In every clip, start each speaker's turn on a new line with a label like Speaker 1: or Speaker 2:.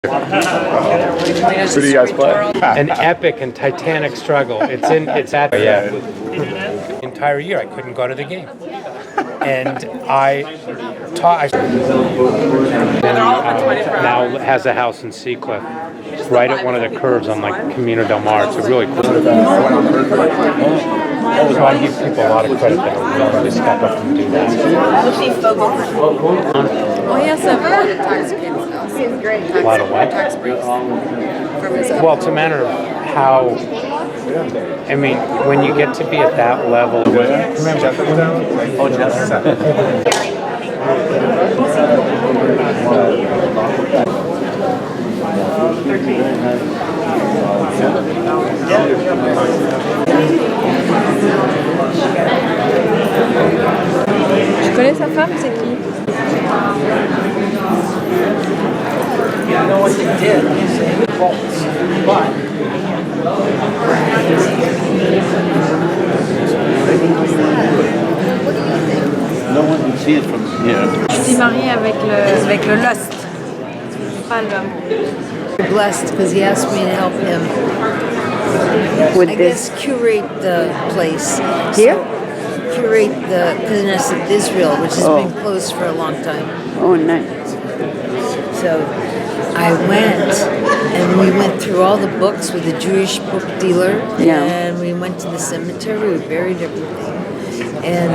Speaker 1: Who do you guys play?
Speaker 2: An epic and titanic struggle. It's at the entire year I couldn't go to the game, and now has a house in Seacliff, right at one of the curves on like Camino del Mar. It's a really cool. So I give people a lot of credit that are willing to step up and do that.
Speaker 3: Well, he also has a tax kids.
Speaker 2: A lot of what?
Speaker 3: Tax breaks.
Speaker 2: Well, it's a matter of how. I mean, when you get to be at that level.
Speaker 3: Je connais sa femme, c'est qui?
Speaker 4: You know what they did is they bolts, but no one can see it from here.
Speaker 3: Je suis mariée avec le lust, pas l'amour.
Speaker 5: Blessed because he asked me to help him
Speaker 6: With
Speaker 5: I
Speaker 6: this
Speaker 5: guess curate the place.
Speaker 6: here?
Speaker 5: Curate the Knesset Israel, which has been closed for a long time.
Speaker 6: Oh, nice.
Speaker 5: So I went and we went through all the books with a Jewish book dealer.
Speaker 6: Yeah.
Speaker 5: And we went to the cemetery, we buried everything. And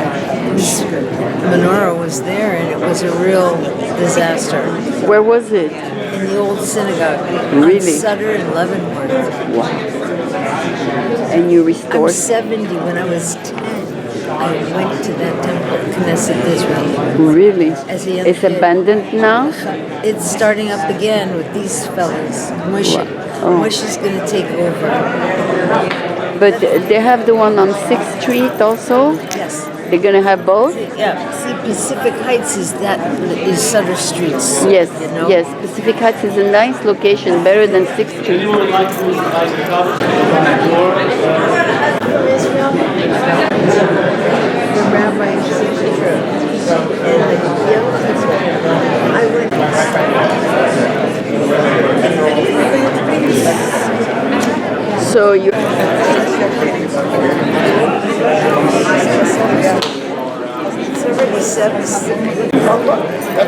Speaker 5: this menorah was there and it was a real disaster.
Speaker 6: Where was it?
Speaker 5: In the old synagogue.
Speaker 6: Really?
Speaker 5: On Sutter and Leavenworth.
Speaker 6: Wow. And you
Speaker 5: I
Speaker 6: restored?
Speaker 5: was 70 when I was 10. I went to that temple, Knesset Israel.
Speaker 6: Really?
Speaker 5: As a young
Speaker 6: It's
Speaker 5: kid.
Speaker 6: abandoned now?
Speaker 5: It's starting up again with these fellas. Moshe.
Speaker 6: Oh.
Speaker 5: Moshe's going to take over.
Speaker 6: But they have the one on 6th Street also?
Speaker 5: Yes.
Speaker 6: They're going to have both?
Speaker 5: Yeah. See, Pacific Heights is Sutter Streets.
Speaker 6: Yes,
Speaker 5: You know?
Speaker 6: yes. Pacific Heights is a nice location, better than 6th Street.
Speaker 5: The rabbi is true. And the Yom Kippour. I went.
Speaker 6: So you...
Speaker 5: It's already 7.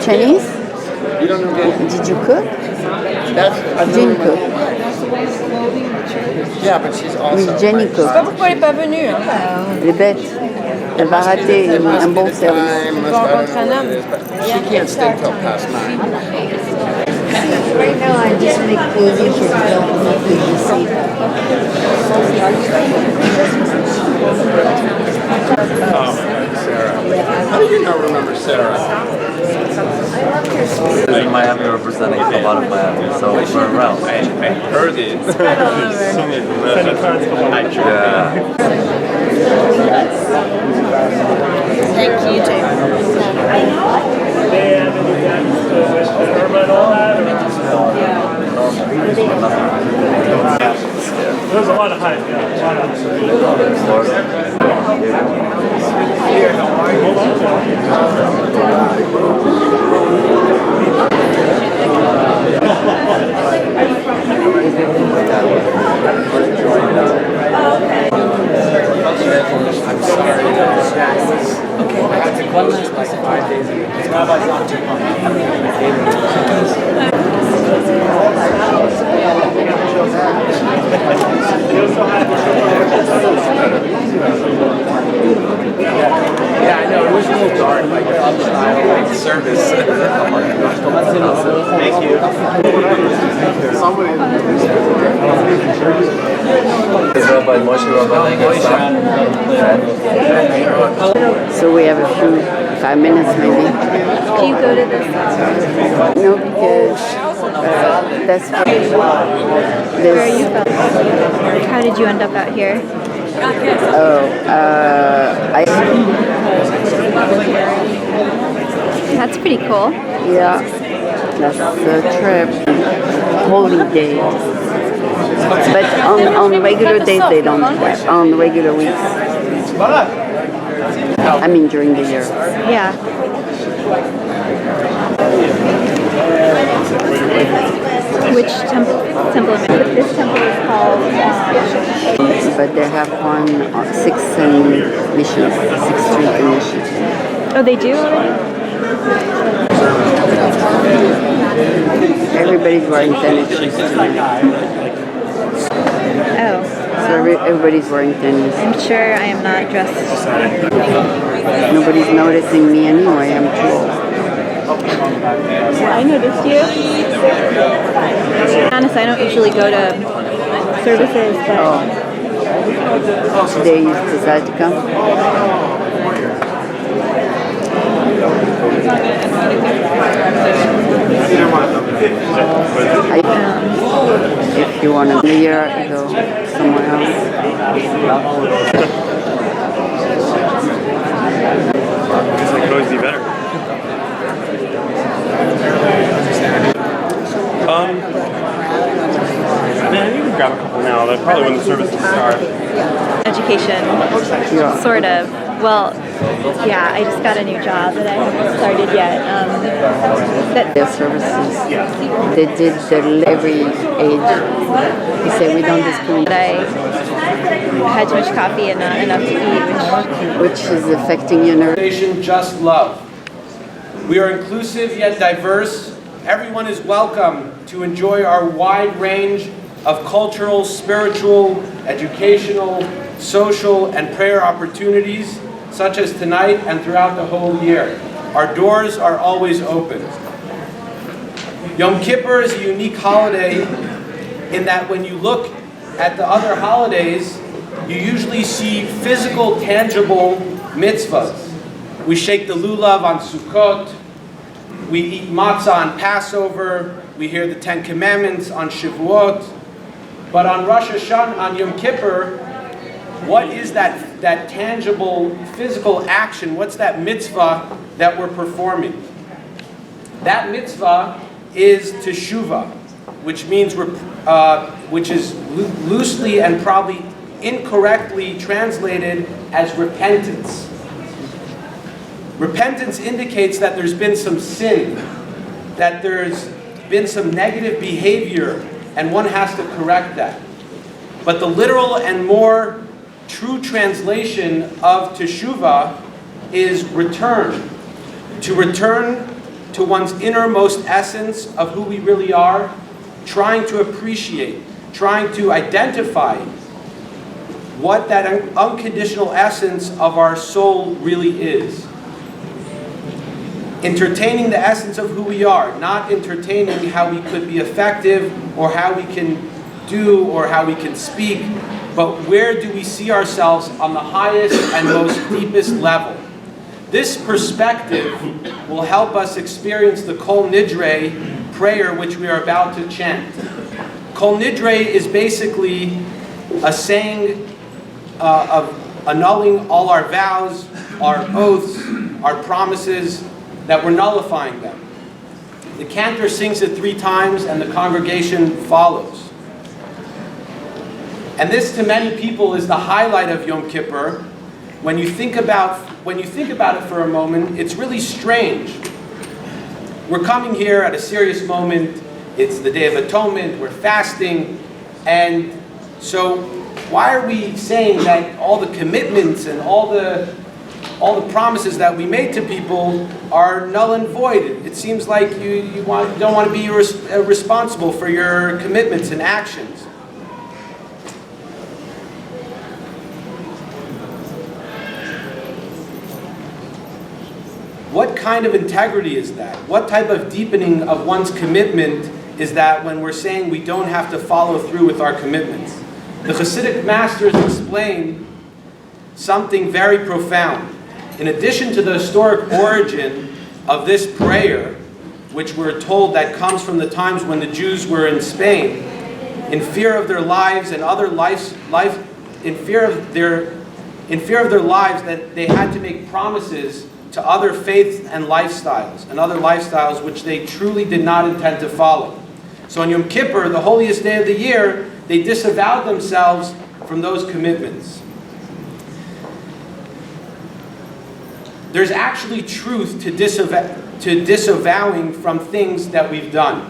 Speaker 6: Chinese? Did you cook? Jane cook.
Speaker 1: Yeah, but she's also.
Speaker 6: Oui, Jenny cook.
Speaker 3: Pourquoi elle n'est pas venue? Hein?
Speaker 6: Elle est bête. Elle va rater un bon service.
Speaker 3: On peut rencontrer un homme.
Speaker 1: She can't stay till past 9.
Speaker 5: Right now, I just make clothing for people who see that.
Speaker 1: How do you not remember Sarah?
Speaker 7: In Miami, representing a lot of Miami, so we're around.
Speaker 1: I heard it.
Speaker 7: Yeah.
Speaker 3: Thank you, Jay.
Speaker 8: There's a lot of hype, yeah.
Speaker 4: I'm sorry. Okay, I had to one last like 5 days ago. Yeah, I know. It was a little dark, like like service. Thank you.
Speaker 7: Is Rabbi Moshe Rabbi
Speaker 6: So we have a few, 5 minutes maybe.
Speaker 3: Do you go to this?
Speaker 6: No, because that's
Speaker 3: Where are you from? How did you end up out here? That's pretty cool.
Speaker 6: Yeah, that's the trip. Holy day. But on regular days they don't have. On regular weeks. I mean during the year.
Speaker 3: Yeah. Which temple? This temple is called.
Speaker 6: But they have one 6th and Mission, 6th Street and Mission.
Speaker 3: Oh, they do already?
Speaker 6: Everybody's wearing tennis shoes tonight.
Speaker 3: Oh.
Speaker 6: So everybody's wearing tennis.
Speaker 3: I'm sure I am not dressed.
Speaker 6: Nobody's noticing me anyway, I'm too old.
Speaker 3: I noticed you. To be honest, I don't usually go to services, but
Speaker 6: Today you decided to come? If you want to be here, go somewhere else.
Speaker 8: Guess I could always be better. Man, you can grab a couple now. That's probably when the services start.
Speaker 3: education, sort of. Well, yeah, I just got a new job that I haven't started yet.
Speaker 6: Their services, they did every age. They say we don't discriminate.
Speaker 3: I had too much coffee and not enough to eat,
Speaker 6: Which is affecting your nerves.
Speaker 9: Just love. We are inclusive yet diverse. Everyone is welcome to enjoy our wide range of cultural, spiritual, educational, social, and prayer opportunities, such as tonight and throughout the whole year. Our doors are always open. Yom Kippur is a unique holiday in that when you look at the other holidays, you usually see physical, tangible mitzvahs. We shake the lulav on Sukkot, we eat matzah on Passover, we hear the Ten Commandments on Shavuot, but on Rosh Hashanah, on Yom Kippur, what is that tangible, physical action? What's that mitzvah that we're performing? That mitzvah is teshuvah, which means which is loosely and probably incorrectly translated as repentance. Repentance indicates that there's been some sin, that there's been some negative behavior, and one has to correct that. But the literal and more true translation of teshuvah is return. To return to one's innermost essence of who we really are, trying to appreciate, trying to identify what that unconditional essence of our soul really is. Entertaining the essence of who we are, not entertaining how we could be effective or how we can do or how we can speak, but where do we see ourselves on the highest and most deepest level. This perspective will help us experience the Kol Nidre prayer which we are about to chant. Kol Nidre is basically a saying of annulling all our vows, our oaths, our promises, that we're nullifying them. The cantor sings it 3 times and the congregation follows. And this to many people is the highlight of Yom Kippur. When you think about it for a moment, it's really strange. We're coming here at a serious moment. It's the Day of Atonement, we're fasting, and so why are we saying that all the commitments and all the promises that we made to people are null and void? It seems like you don't want to be responsible for your commitments and actions. What kind of integrity is that? What type of deepening of one's commitment is that when we're saying we don't have to follow through with our commitments? The Hasidic masters explain something very profound. In addition to the historic origin of this prayer, which we're told that comes from the times when the Jews were in Spain, in fear of their lives and other in fear of their lives, that they had to make promises to other faiths and other lifestyles which they truly did not intend to follow. So on Yom Kippur, the holiest day of the year, they disavowed themselves from those commitments. There's actually truth to disavowing from things that we've done.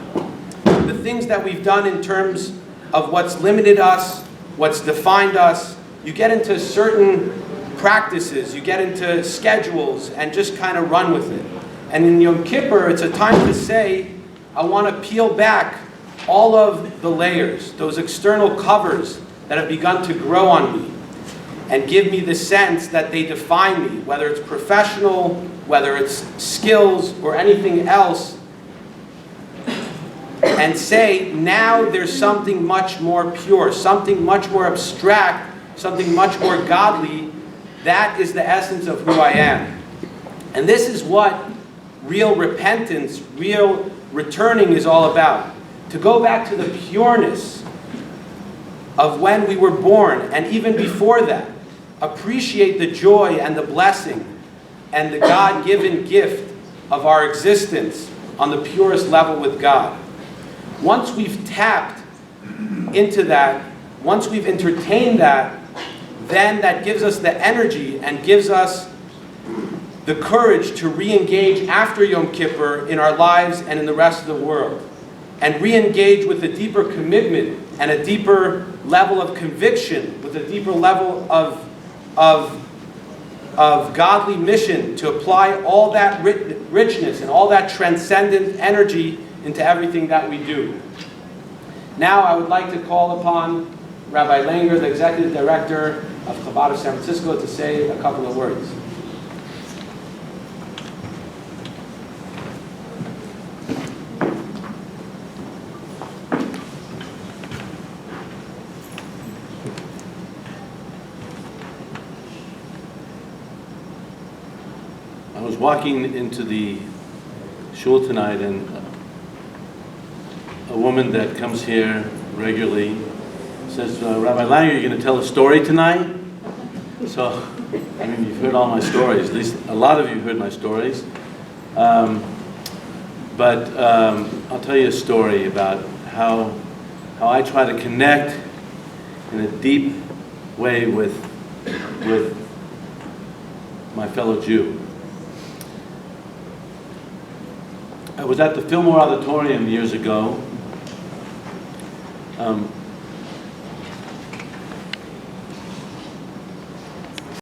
Speaker 9: The things that we've done in terms of what's limited us, what's defined us. You get into certain practices, you get into schedules, and just kind of run with it. And in Yom Kippur, it's a time to say, I want to peel back all of the layers, those external covers that have begun to grow on me, and give me the sense that they define me, whether it's professional, whether it's skills, or anything else, and say, now there's something much more pure, something much more abstract, something much more godly. That is the essence of who I am. And this is what real repentance, real returning is all about. To go back to the pureness of when we were born, and even before that, appreciate the joy and the blessing and the God-given gift of our existence on the purest level with God. Once we've tapped into that, once we've entertained that, then that gives us the energy and gives us the courage to re-engage after Yom Kippur in our lives and in the rest of the world. And re-engage with a deeper commitment and a deeper level of conviction, with a deeper level of godly mission to apply all that richness and all that transcendent energy into everything that we do. Now I would like to call upon Rabbi Langer, the Executive Director of Chabad of San Francisco, to say a couple of words.
Speaker 10: I was walking into the shul tonight, and a woman that comes here regularly says, Rabbi Langer, you're going to tell a story tonight? So, I mean, you've heard all my stories. At least a lot of you heard my stories. But I'll tell you a story about how I try to connect in a deep way with my fellow Jew. I was at the Fillmore Auditorium years ago.